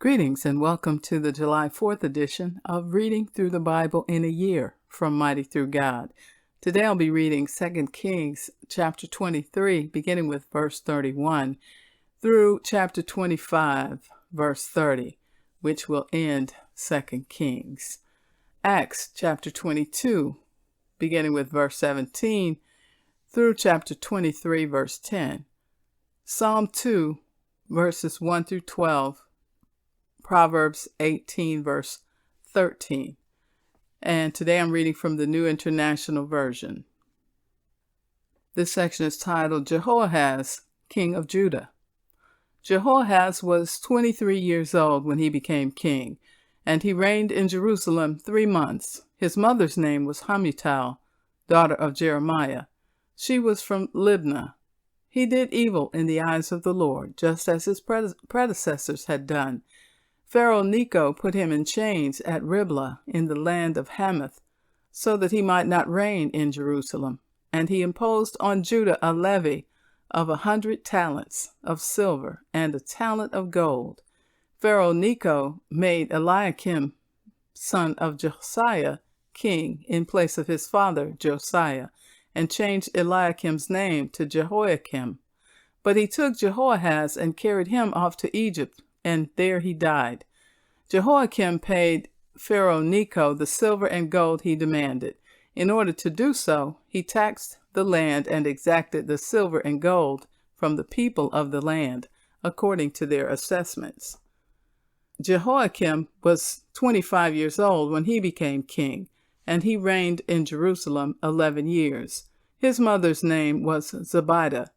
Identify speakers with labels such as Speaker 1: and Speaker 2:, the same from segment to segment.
Speaker 1: Greetings and welcome to the July 4th edition of Reading Through the Bible in a Year from Mighty Through God. Today I'll be reading 2 Kings chapter 23, beginning with verse 31, through chapter 25, verse 30, which will end 2 Kings. Acts chapter 22, beginning with verse 17, through chapter 23, verse 10. Psalm 2, verses 1 through 12. Proverbs 18, verse 13. And today I'm reading from the New International Version. This section is titled Jehoahaz, King of Judah. Jehoahaz was 23 years old when he became king, and he reigned in Jerusalem 3 months. His mother's name was Hamutal, daughter of Jeremiah. She was from Libnah. He did evil in the eyes of the Lord, just as his predecessors had done. Pharaoh Necho put him in chains at Riblah in the land of Hamath, so that he might not reign in Jerusalem. And he imposed on Judah a levy of 100 talents of silver and a talent of gold. Pharaoh Necho made Eliakim, son of Josiah, king in place of his father Josiah, and changed Eliakim's name to Jehoiakim. But he took Jehoahaz and carried him off to Egypt, and there he died. Jehoiakim paid Pharaoh Necho the silver and gold he demanded. In order to do so, he taxed the land and exacted the silver and gold from the people of the land, according to their assessments. Jehoiakim was 25 years old when he became king, and he reigned in Jerusalem 11 years. His mother's name was Zebidah,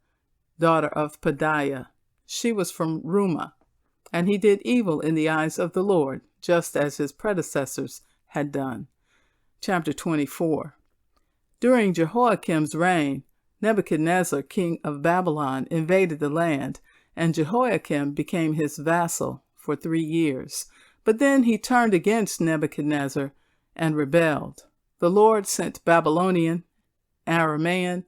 Speaker 1: daughter of Pedaiah. She was from Rumah. And he did evil in the eyes of the Lord, just as his predecessors had done. Chapter 24. During Jehoiakim's reign, Nebuchadnezzar, king of Babylon, invaded the land, and Jehoiakim became his vassal for 3 years. But then he turned against Nebuchadnezzar and rebelled. The Lord sent Babylonian, Aramean,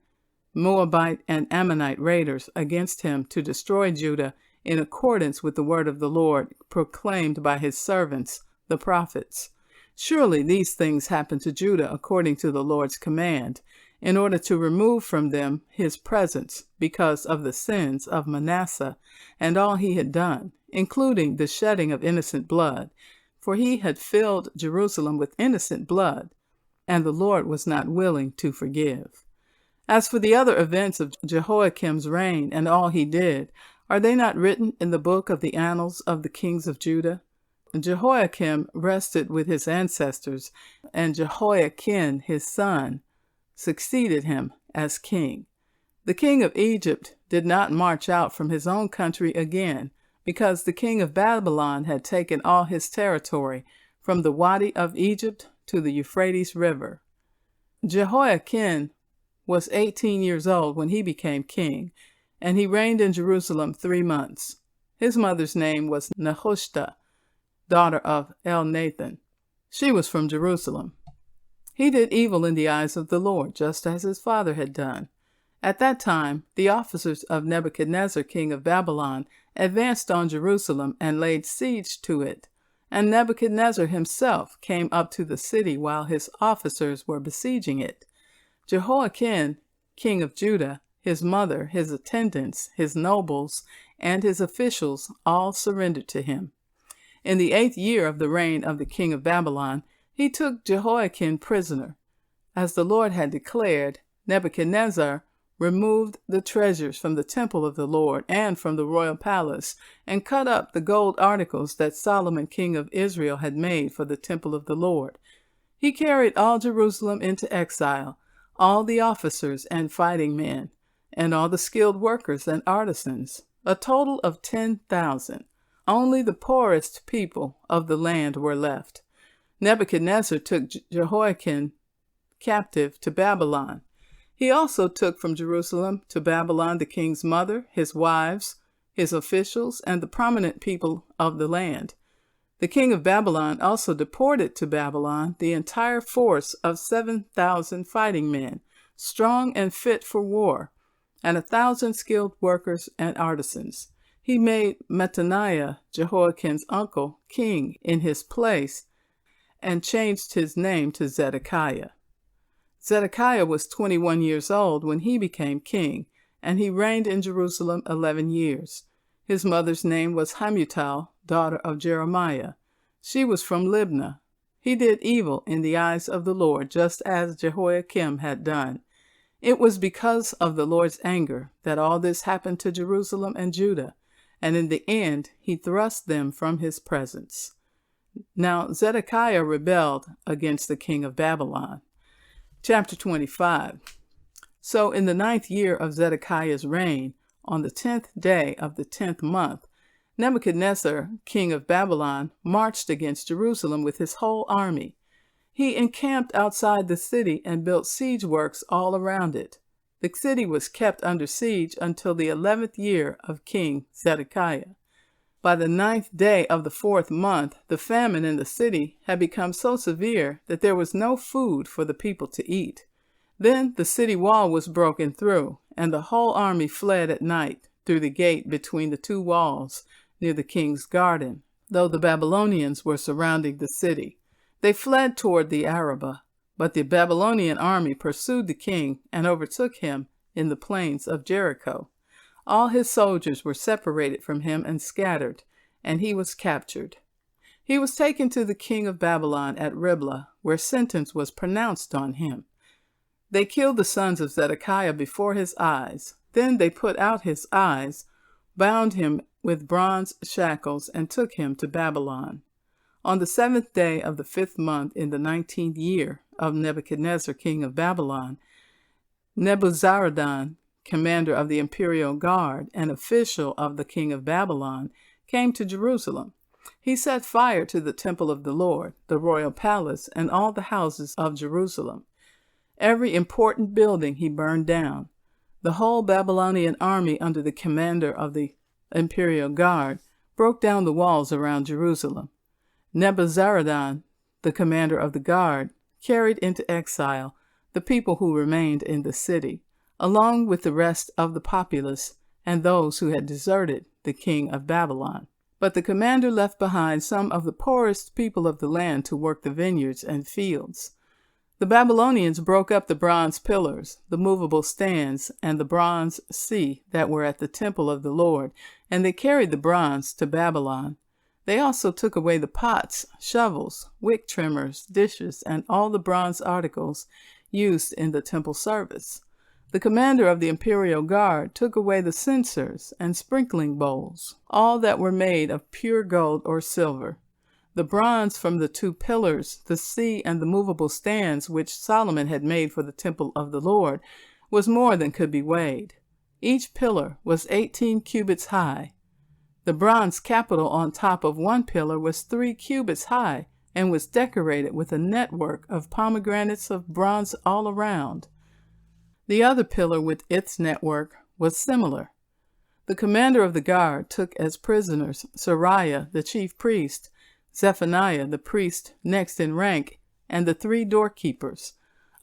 Speaker 1: Moabite, and Ammonite raiders against him to destroy Judah in accordance with the word of the Lord proclaimed by his servants, the prophets. Surely these things happened to Judah according to the Lord's command, in order to remove from them his presence because of the sins of Manasseh and all he had done, including the shedding of innocent blood, for he had filled Jerusalem with innocent blood, and the Lord was not willing to forgive. As for the other events of Jehoiakim's reign and all he did, are they not written in the book of the annals of the kings of Judah? Jehoiakim rested with his ancestors, and Jehoiakim his son succeeded him as king. The king of Egypt did not march out from his own country again, because the king of Babylon had taken all his territory from the Wadi of Egypt to the Euphrates River. Jehoiakim was 18 years old when he became king, and he reigned in Jerusalem 3 months. His mother's name was Nehushta, daughter of Elnathan. She was from Jerusalem. He did evil in the eyes of the Lord, just as his father had done. At that time, the officers of Nebuchadnezzar, king of Babylon, advanced on Jerusalem and laid siege to it. And Nebuchadnezzar himself came up to the city while his officers were besieging it. Jehoiakim, king of Judah, his mother, his attendants, his nobles, and his officials all surrendered to him. In the 8th year of the reign of the king of Babylon, he took Jehoiakim prisoner. As the Lord had declared, Nebuchadnezzar removed the treasures from the temple of the Lord and from the royal palace, and cut up the gold articles that Solomon king of Israel had made for the temple of the Lord. He carried all Jerusalem into exile, all the officers and fighting men, and all the skilled workers and artisans, a total of 10,000. Only the poorest people of the land were left. Nebuchadnezzar took Jehoiakim captive to Babylon. He also took from Jerusalem to Babylon the king's mother, his wives, his officials, and the prominent people of the land. The king of Babylon also deported to Babylon the entire force of 7,000 fighting men, strong and fit for war, and 1,000 skilled workers and artisans. He He made Mattaniah, Jehoiakim's uncle, king in his place, and changed his name to Zedekiah. Zedekiah was 21 years old when he became king, and he reigned in Jerusalem 11 years. His mother's name was Hamutal, daughter of Jeremiah. She was from Libnah. He did evil in the eyes of the Lord, just as Jehoiakim had done. It was because of the Lord's anger that all this happened to Jerusalem and Judah, and in the end he thrust them from his presence. Now Zedekiah rebelled against the king of Babylon. Chapter 25. So in the 9th year of Zedekiah's reign, on the 10th day of the 10th month, Nebuchadnezzar, king of Babylon, marched against Jerusalem with his whole army. He encamped outside the city and built siege works all around it. The city was kept under siege until the 11th year of King Zedekiah. By the 9th day of the 4th month, the famine in the city had become so severe that there was no food for the people to eat. Then the city wall was broken through, and the whole army fled at night through the gate between the two walls near the king's garden, though the Babylonians were surrounding the city. They fled toward the Arabah, but the Babylonian army pursued the king and overtook him in the plains of Jericho. All his soldiers were separated from him and scattered, and he was captured. He was taken to the king of Babylon at Riblah, where sentence was pronounced on him. They killed the sons of Zedekiah before his eyes. Then they put out his eyes, bound him with bronze shackles, and took him to Babylon. On the 7th day of the 5th month in the 19th year of Nebuchadnezzar, king of Babylon, Nebuzaradan, commander of the imperial guard and official of the king of Babylon, came to Jerusalem. He set fire to the temple of the Lord, the royal palace, and all the houses of Jerusalem. Every important building he burned down. The whole Babylonian army under the commander of the imperial guard broke down the walls around Jerusalem. Nebuzaradan, the commander of the guard, carried into exile the people who remained in the city, along with the rest of the populace and those who had deserted the king of Babylon. But the commander left behind some of the poorest people of the land to work the vineyards and fields. The Babylonians broke up the bronze pillars, the movable stands, and the bronze sea that were at the temple of the Lord, and they carried the bronze to Babylon. They also took away the pots, shovels, wick trimmers, dishes, and all the bronze articles used in the temple service. The commander of the imperial guard took away the censers and sprinkling bowls, all that were made of pure gold or silver. The bronze from the 2 pillars, the sea, and the movable stands which Solomon had made for the temple of the Lord was more than could be weighed. Each pillar was 18 cubits high. The bronze capital on top of one pillar was 3 cubits high and was decorated with a network of pomegranates of bronze all around. The other pillar with its network was similar. The commander of the guard took as prisoners Sariah, the chief priest, Zephaniah, the priest next in rank, and the 3 doorkeepers.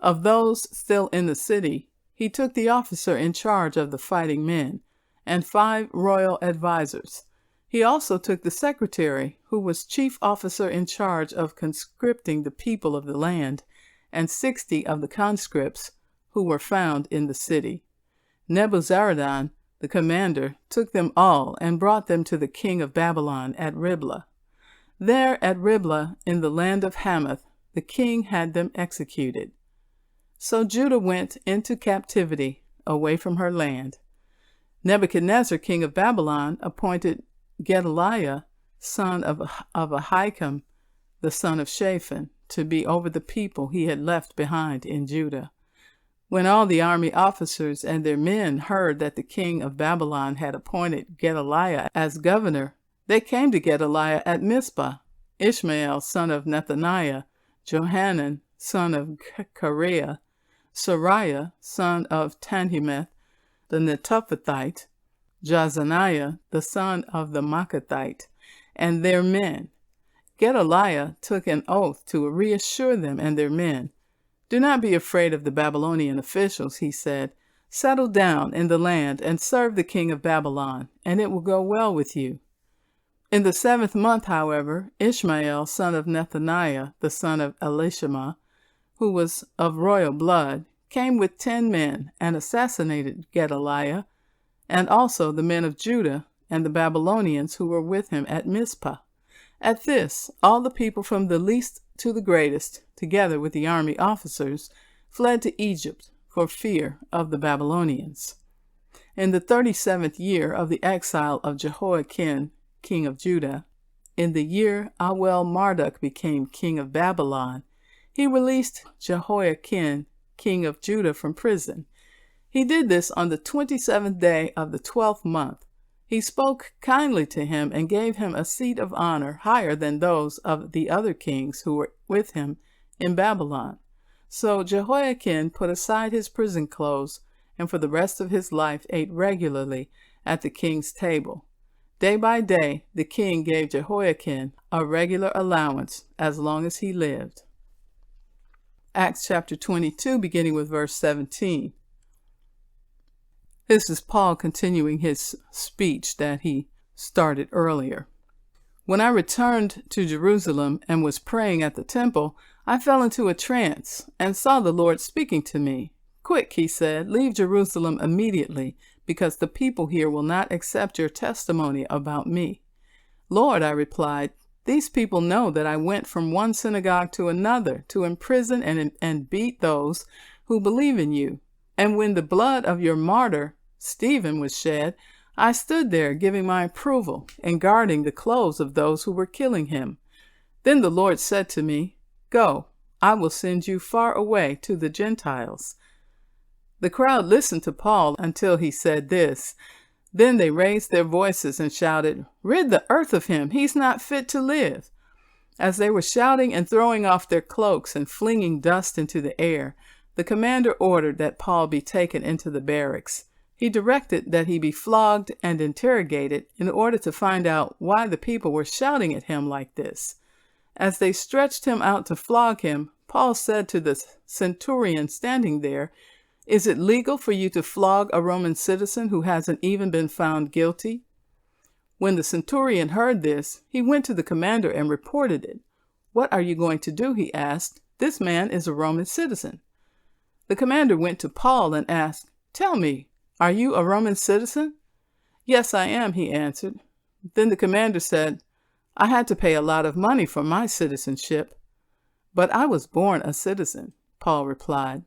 Speaker 1: Of those still in the city, he took the officer in charge of the fighting men, and 5 royal advisers. He also took the secretary, who was chief officer in charge of conscripting the people of the land, and 60 of the conscripts who were found in the city. Nebuzaradan, the commander, took them all and brought them to the king of Babylon at Riblah. There at Riblah, in the land of Hamath, the king had them executed. So Judah went into captivity away from her land. Nebuchadnezzar, king of Babylon, appointed Gedaliah, son of Ahikam, the son of Shaphan, to be over the people he had left behind in Judah. When all the army officers and their men heard that the king of Babylon had appointed Gedaliah as governor, they came to Gedaliah at Mizpah. Ishmael, son of Nethaniah, Johanan, son of Kareah, Sariah, son of Tanhumeth, the Netophathite, Jazaniah, the son of the Maacathite, and their men. Gedaliah took an oath to reassure them and their men. "Do not be afraid of the Babylonian officials," he said. Settle down in the land and serve the king of Babylon, and it will go well with you. In the 7th month, however, Ishmael, son of Nethaniah, the son of Elishama, who was of royal blood, came with 10 men and assassinated Gedaliah, and also the men of Judah and the Babylonians who were with him at Mizpah. At this, all the people from the least to the greatest, together with the army officers, fled to Egypt for fear of the Babylonians. In the 37th year of the exile of Jehoiakim, king of Judah, in the year Awel-Marduk became king of Babylon, he released Jehoiakim, king of Judah, from prison. He did this on the 27th day of the 12th month. He spoke kindly to him and gave him a seat of honor higher than those of the other kings who were with him in Babylon. So Jehoiakim put aside his prison clothes and for the rest of his life ate regularly at the king's table. Day by day, the king gave Jehoiakim a regular allowance as long as he lived. Acts chapter 22, beginning with verse 17. This is Paul continuing his speech that he started earlier. When I returned to Jerusalem and was praying at the temple, I fell into a trance and saw the Lord speaking to me. Quick, he said, leave Jerusalem immediately, because the people here will not accept your testimony about me. Lord, I replied, these people know that I went from one synagogue to another to imprison and beat those who believe in you. And when the blood of your martyr, Stephen, was shed, I stood there giving my approval and guarding the clothes of those who were killing him. Then the Lord said to me, go, I will send you far away to the Gentiles. The crowd listened to Paul until he said this. Then they raised their voices and shouted, rid the earth of him, he's not fit to live. As they were shouting and throwing off their cloaks and flinging dust into the air, the commander ordered that Paul be taken into the barracks. He directed that he be flogged and interrogated in order to find out why the people were shouting at him like this. As they stretched him out to flog him, Paul said to the centurion standing there, is it legal for you to flog a Roman citizen who hasn't even been found guilty? When the centurion heard this, he went to the commander and reported it. What are you going to do? He asked. This man is a Roman citizen. The commander went to Paul and asked, tell me, are you a Roman citizen? Yes, I am, he answered. Then the commander said, I had to pay a lot of money for my citizenship. But I was born a citizen, Paul replied.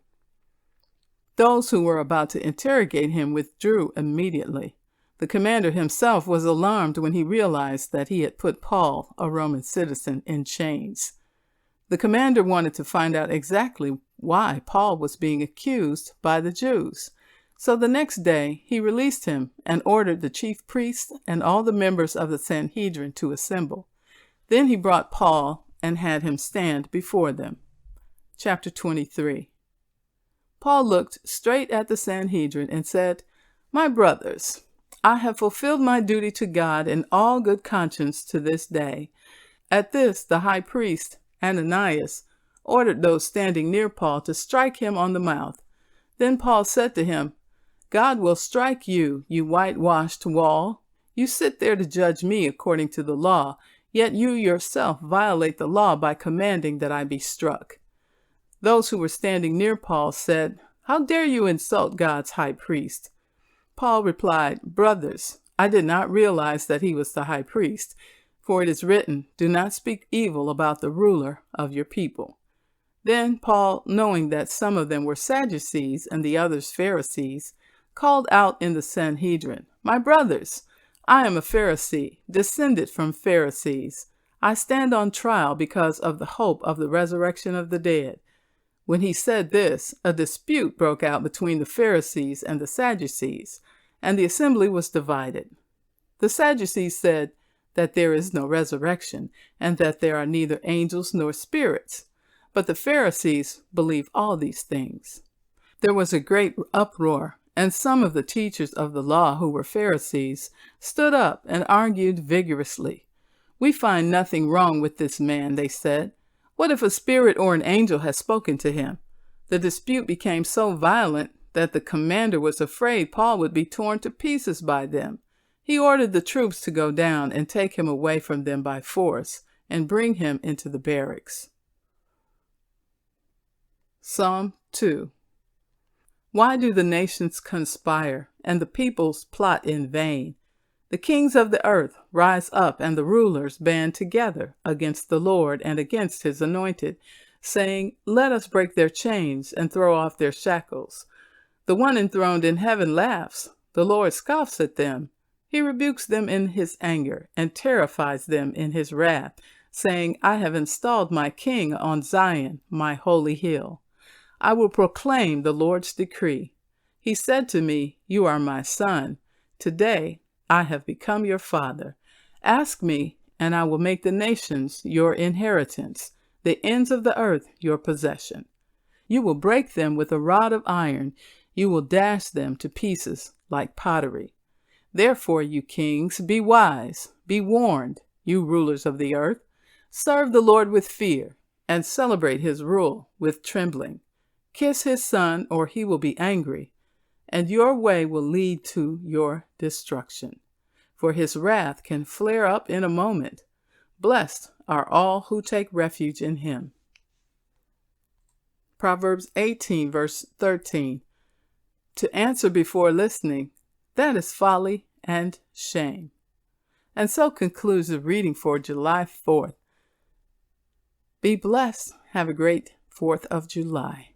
Speaker 1: Those who were about to interrogate him withdrew immediately. The commander himself was alarmed when he realized that he had put Paul, a Roman citizen, in chains. The commander wanted to find out exactly why Paul was being accused by the Jews. So the next day he released him and ordered the chief priests and all the members of the Sanhedrin to assemble. Then he brought Paul and had him stand before them. Chapter 23. Paul looked straight at the Sanhedrin and said, my brothers, I have fulfilled my duty to God in all good conscience to this day. At this, the high priest, Ananias, ordered those standing near Paul to strike him on the mouth. Then Paul said to him, God will strike you, you whitewashed wall. You sit there to judge me according to the law, yet you yourself violate the law by commanding that I be struck. Those who were standing near Paul said, how dare you insult God's high priest? Paul replied, brothers, I did not realize that he was the high priest, for it is written, do not speak evil about the ruler of your people. Then Paul, knowing that some of them were Sadducees and the others Pharisees, called out in the Sanhedrin, my brothers, I am a Pharisee, descended from Pharisees. I stand on trial because of the hope of the resurrection of the dead. When he said this, a dispute broke out between the Pharisees and the Sadducees, and the assembly was divided. The Sadducees said that there is no resurrection, and that there are neither angels nor spirits. But the Pharisees believe all these things. There was a great uproar, and some of the teachers of the law who were Pharisees stood up and argued vigorously. We find nothing wrong with this man, they said. What if a spirit or an angel has spoken to him? The dispute became so violent that the commander was afraid Paul would be torn to pieces by them. He ordered the troops to go down and take him away from them by force and bring him into the barracks. Psalm 2. Why do the nations conspire and the peoples plot in vain? The kings of the earth rise up and the rulers band together against the Lord and against his anointed, saying, "Let us break their chains and throw off their shackles." The one enthroned in heaven laughs. The Lord scoffs at them. He rebukes them in his anger and terrifies them in his wrath, saying, "I have installed my king on Zion, my holy hill. I will proclaim the Lord's decree. He said to me, 'You are my son. Today I have become your father. Ask me, and I will make the nations your inheritance, the ends of the earth your possession. You will break them with a rod of iron. You will dash them to pieces like pottery.' Therefore, you kings, be wise, be warned, you rulers of the earth. Serve the Lord with fear, and celebrate his rule with trembling. Kiss his son, or he will be angry, and your way will lead to your destruction. For his wrath can flare up in a moment. Blessed are all who take refuge in him." Proverbs 18, verse 13. To answer before listening, that is folly and shame. And so concludes the reading for July 4th. Be blessed. Have a great 4th of July.